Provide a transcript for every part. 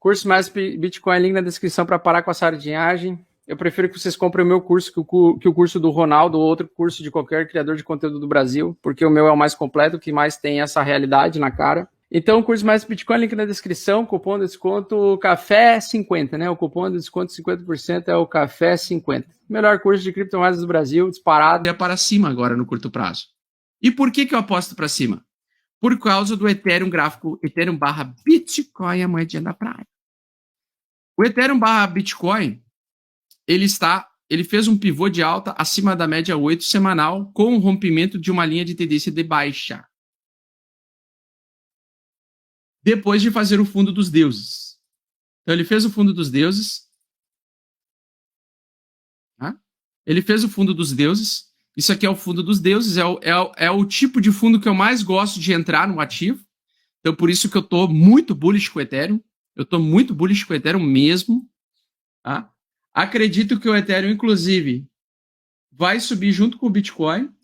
Curso mais Bitcoin, link na descrição para parar com a sardinhagem. Eu prefiro que vocês comprem o meu curso que o curso do Ronaldo ou outro curso de qualquer criador de conteúdo do Brasil, porque o meu é o mais completo, que mais tem essa realidade na cara. Então, curso mais Bitcoin, link na descrição, cupom de desconto CAFÉ50, né? O cupom de desconto 50% é o CAFÉ50. Melhor curso de criptomoedas do Brasil, disparado. É para cima agora no curto prazo. E por que eu aposto para cima? Por causa do Ethereum gráfico, Ethereum barra Bitcoin, a moedinha da praia. O Ethereum barra Bitcoin, ele fez um pivô de alta acima da média 8 semanal com o rompimento de uma linha de tendência de baixa. Depois de fazer o fundo dos deuses. Então ele fez o fundo dos deuses. Tá? Ele fez o fundo dos deuses. Isso aqui é o fundo dos deuses. É o tipo de fundo que eu mais gosto de entrar no ativo. Então por isso que eu estou muito bullish com o Ethereum. Eu estou muito bullish com o Ethereum mesmo. Tá? Acredito que o Ethereum, inclusive, vai subir junto com o Bitcoin,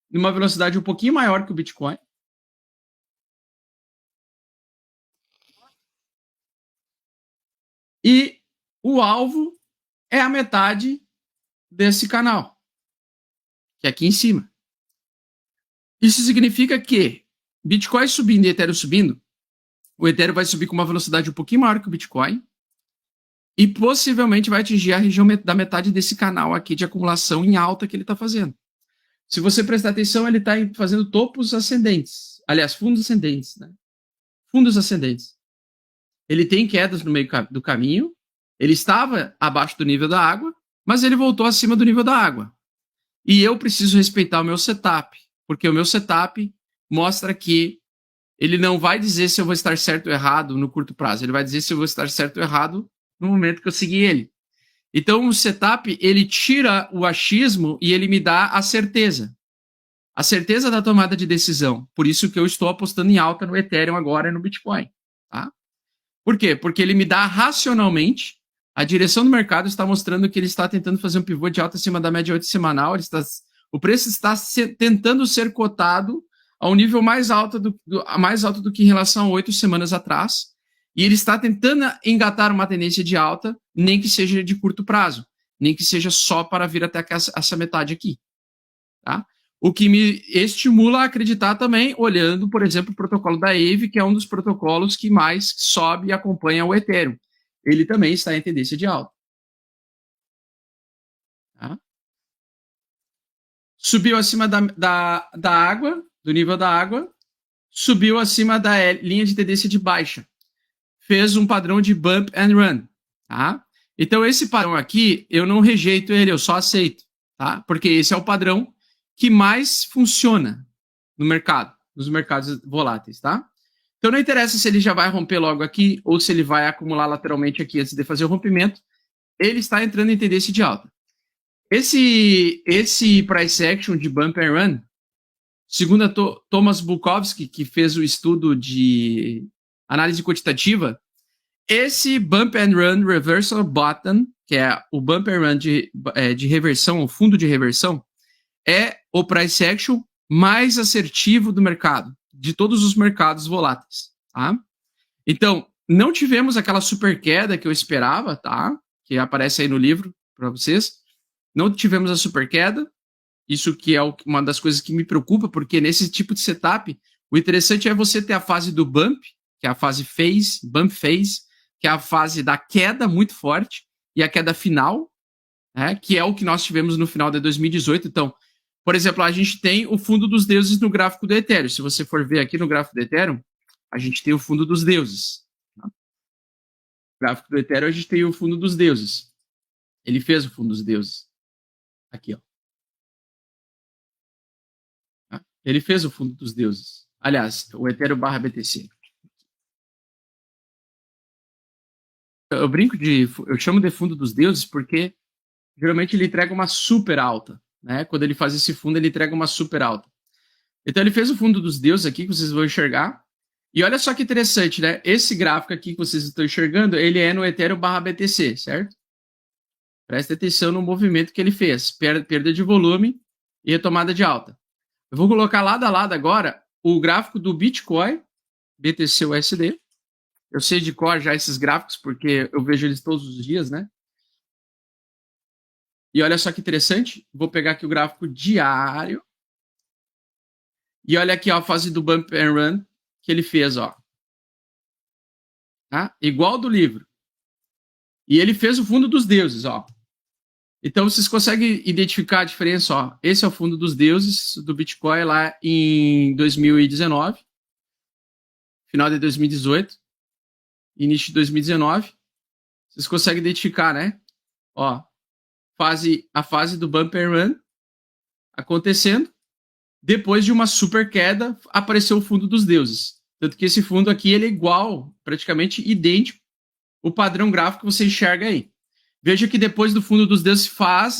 numa velocidade um pouquinho maior que o Bitcoin. E o alvo é a metade desse canal, que é aqui em cima. Isso significa que Bitcoin subindo e Ethereum subindo, o Ethereum vai subir com uma velocidade um pouquinho maior que o Bitcoin e possivelmente vai atingir a região da metade desse canal aqui de acumulação em alta que ele está fazendo. Se você prestar atenção, ele está fazendo topos ascendentes. Aliás, fundos ascendentes, né? Fundos ascendentes. Ele tem quedas no meio do caminho, ele estava abaixo do nível da água, mas ele voltou acima do nível da água. E eu preciso respeitar o meu setup, porque o meu setup mostra que ele não vai dizer se eu vou estar certo ou errado no curto prazo, ele vai dizer se eu vou estar certo ou errado no momento que eu seguir ele. Então o setup, ele tira o achismo e ele me dá a certeza da tomada de decisão. Por isso que eu estou apostando em alta no Ethereum agora e no Bitcoin. Tá? Por quê? Porque ele me dá racionalmente, a direção do mercado está mostrando que ele está tentando fazer um pivô de alta acima da média 8 semanal, o preço está tentando ser cotado a um nível mais alto do que em relação a 8 semanas atrás, e ele está tentando engatar uma tendência de alta, nem que seja de curto prazo, nem que seja só para vir até essa metade aqui. Tá? O que me estimula a acreditar também, olhando, por exemplo, o protocolo da Aave, que é um dos protocolos que mais sobe e acompanha o Ethereum. Ele também está em tendência de alta. Tá? Subiu acima da água, do nível da água, subiu acima da linha de tendência de baixa. Fez um padrão de bump and run. Tá? Então, esse padrão aqui, eu não rejeito ele, eu só aceito. Tá? Porque esse é o padrão que mais funciona no mercado, nos mercados voláteis, tá? Então não interessa se ele já vai romper logo aqui ou se ele vai acumular lateralmente aqui antes de fazer o rompimento, ele está entrando em tendência de alta. Esse price action de bump and run, segundo a Thomas Bukowski, que fez o estudo de análise quantitativa, esse bump and run reversal bottom, que é o bump and run de reversão, o fundo de reversão, é o price action mais assertivo do mercado, de todos os mercados voláteis, tá? Então, não tivemos aquela super queda que eu esperava, tá? Que aparece aí no livro para vocês. Não tivemos a super queda, isso que é uma das coisas que me preocupa, porque nesse tipo de setup, o interessante é você ter a fase do bump, que é a fase bump phase, que é a fase da queda muito forte, e a queda final, né? Que é o que nós tivemos no final de 2018. Então, por exemplo, a gente tem o fundo dos deuses no gráfico do Ethereum. Se você for ver aqui no gráfico do Ethereum, a gente tem o fundo dos deuses. Tá? No gráfico do Ethereum, a gente tem o fundo dos deuses. Ele fez o fundo dos deuses. Aqui, ó. Tá? Ele fez o fundo dos deuses. Aliás, o Ethereum barra BTC. Eu chamo de fundo dos deuses porque geralmente ele entrega uma super alta. Né? Quando ele faz esse fundo, ele entrega uma super alta. Então ele fez o fundo dos deuses aqui, que vocês vão enxergar. E olha só que interessante, né? Esse gráfico aqui que vocês estão enxergando, ele é no Ethereum barra BTC, certo? Presta atenção no movimento que ele fez. Perda de volume e retomada de alta. Eu vou colocar lado a lado agora o gráfico do Bitcoin, BTC USD, Eu sei de cor já esses gráficos, porque eu vejo eles todos os dias, né? E olha só que interessante. Vou pegar aqui o gráfico diário. E olha aqui ó, a fase do Bump and Run que ele fez, ó. Tá? Igual do livro. E ele fez o fundo dos deuses, ó. Então vocês conseguem identificar a diferença, ó. Esse é o fundo dos deuses do Bitcoin lá em 2019, final de 2018, início de 2019. Vocês conseguem identificar, né? Ó, a fase do Bump and Run acontecendo. Depois de uma super queda, apareceu o fundo dos deuses. Tanto que esse fundo aqui ele é igual, praticamente idêntico, o padrão gráfico que você enxerga aí. Veja que depois do fundo dos deuses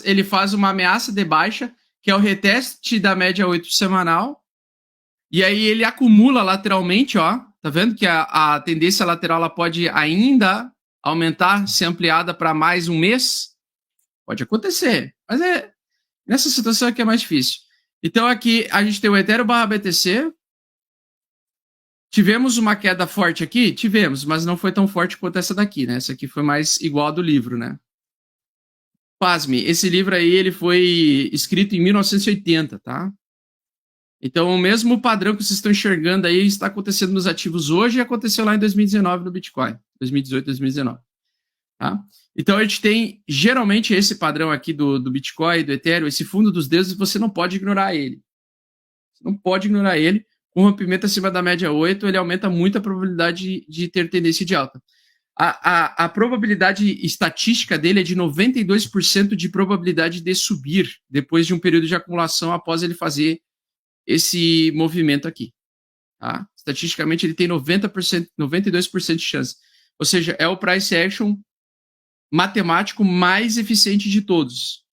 ele faz uma ameaça de baixa, que é o reteste da média 8 semanal, e aí ele acumula lateralmente, ó. Tá vendo que a tendência lateral ela pode ainda aumentar, ser ampliada para mais um mês? Pode acontecer, mas nessa situação aqui é mais difícil. Então aqui a gente tem o Ethereum / BTC. Tivemos uma queda forte aqui? Tivemos, mas não foi tão forte quanto essa daqui, né? Essa aqui foi mais igual a do livro, né? Pasme, esse livro aí ele foi escrito em 1980, tá? Então o mesmo padrão que vocês estão enxergando aí está acontecendo nos ativos hoje e aconteceu lá em 2019 no Bitcoin. 2018, 2019. Tá? Então a gente tem geralmente esse padrão aqui do Bitcoin, do Ethereum, esse fundo dos deuses, você não pode ignorar ele. Você não pode ignorar ele. Com rompimento acima da média 8, ele aumenta muito a probabilidade de ter tendência de alta. A probabilidade estatística dele é de 92% de probabilidade de subir depois de um período de acumulação após ele fazer esse movimento aqui. Tá? Estatisticamente, ele tem 90%, 92% de chance. Ou seja, é o price action matemático mais eficiente de todos.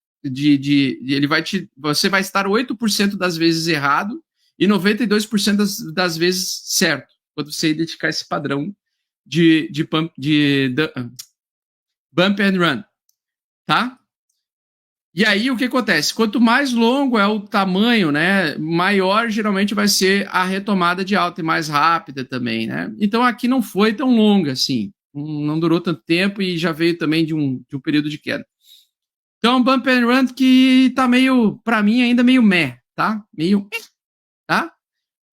Você vai estar 8% das vezes errado e 92% das vezes certo, quando você identificar esse padrão de bump and run, tá? E aí o que acontece? Quanto mais longo é o tamanho, né, maior geralmente vai ser a retomada de alta e mais rápida também, né? Então aqui não foi tão longa assim, não durou tanto tempo e já veio também de um período de queda. Então bump and run que tá meio, para mim ainda meio meh, tá? Meio, tá?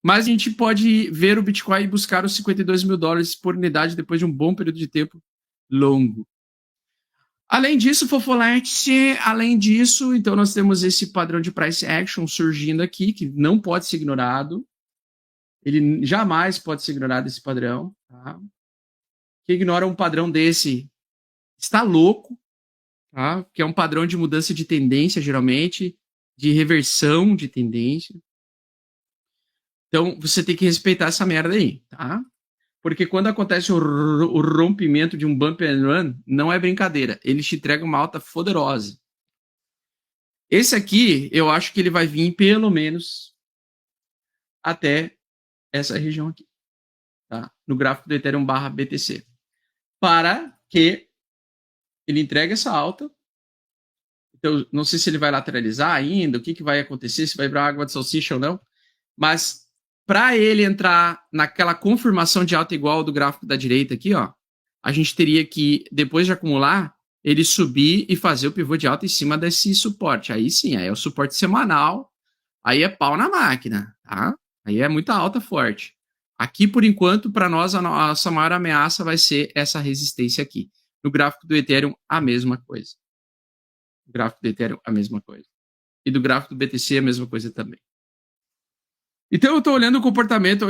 Mas a gente pode ver o Bitcoin e buscar os $52 mil por unidade depois de um bom período de tempo longo. Além disso, Fofolete, então nós temos esse padrão de price action surgindo aqui, que não pode ser ignorado. Ele jamais pode ser ignorado, esse padrão. Tá? Quem ignora um padrão desse está louco, tá? Que é um padrão de mudança de tendência, geralmente, de reversão de tendência. Então, você tem que respeitar essa merda aí, tá? Porque quando acontece o rompimento de um bump and run, não é brincadeira. Ele te entrega uma alta poderosa. Esse aqui, eu acho que ele vai vir pelo menos até essa região aqui, tá? No gráfico do Ethereum / BTC. Para que ele entregue essa alta. Então, não sei se ele vai lateralizar ainda, o que vai acontecer, se vai virar água de salsicha ou não. Mas para ele entrar naquela confirmação de alta igual do gráfico da direita aqui, ó, a gente teria que, depois de acumular, ele subir e fazer o pivô de alta em cima desse suporte. Aí sim, aí é o suporte semanal, aí é pau na máquina, tá? Aí é muita alta forte. Aqui, por enquanto, para nós, a nossa maior ameaça vai ser essa resistência aqui. No gráfico do Ethereum, a mesma coisa. No gráfico do Ethereum, a mesma coisa. E do gráfico do BTC, a mesma coisa também. Então eu estou olhando o comportamento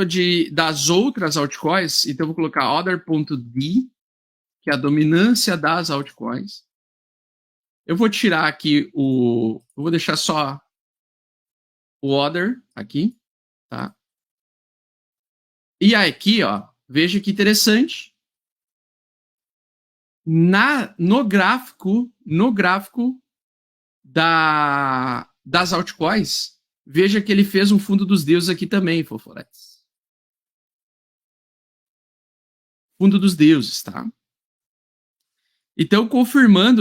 das outras altcoins, então eu vou colocar other.d, que é a dominância das altcoins. Eu vou tirar aqui eu vou deixar só o other aqui, tá? E aqui, ó, veja que interessante. No gráfico das altcoins, veja que ele fez um fundo dos deuses aqui também, Fofoletes. Fundo dos deuses, tá? Então,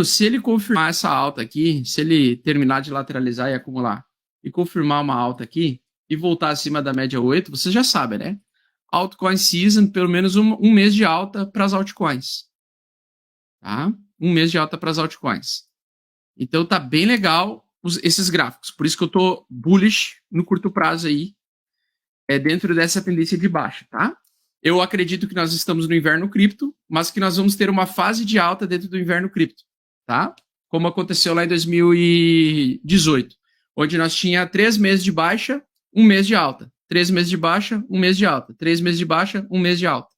se ele confirmar essa alta aqui, se ele terminar de lateralizar e acumular, e confirmar uma alta aqui, e voltar acima da média 8, você já sabe, né? altcoin season, pelo menos um mês de alta para as altcoins. Tá? Um mês de alta para as altcoins. Então tá bem legal esses gráficos. Por isso que eu tô bullish no curto prazo aí, dentro dessa tendência de baixa, tá? Eu acredito que nós estamos no inverno cripto, mas que nós vamos ter uma fase de alta dentro do inverno cripto, tá? Como aconteceu lá em 2018, onde nós tinha 3 meses de baixa, 1 mês de alta. 3 meses de baixa, 1 mês de alta. 3 meses de baixa, 1 mês de alta.